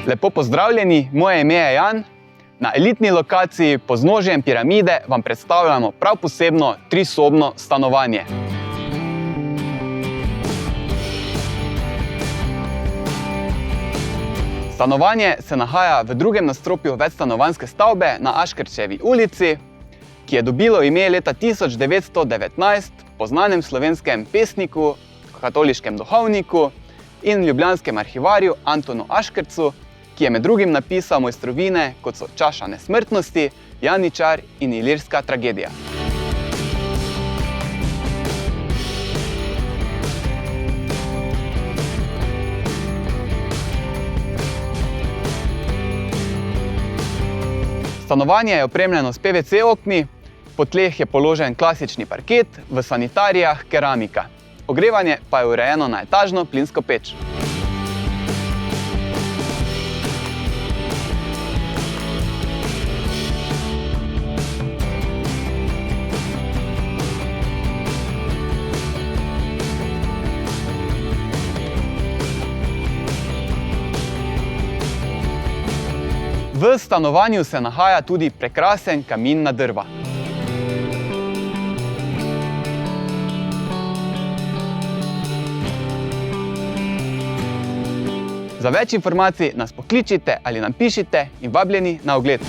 Lepo pozdravljeni, moje ime je Jan. Na elitni lokaciji pod vznožjem piramide vam predstavljamo prav posebno trisobno stanovanje. Stanovanje se nahaja v drugem nadstropju večstanovanjske stavbe na Aškerčevi ulici, ki je dobilo ime leta 1919 po znanem slovenskem pesniku, katoliškem duhovniku in ljubljanskem arhivarju Antonu Aškercu, ki je med drugim napisal mojstrovine, kot so Čaša nesmrtnosti, Janičar in Ilirska tragedija. Stanovanje je opremljeno s PVC okni, po tleh je položen klasični parket, v sanitarijah keramika. Ogrevanje pa je urejeno na etažno plinsko peč. V stanovanju se nahaja tudi prekrasen kamin na drva. Za več informacij nas pokličite ali nam pišite in vabljeni na ogled.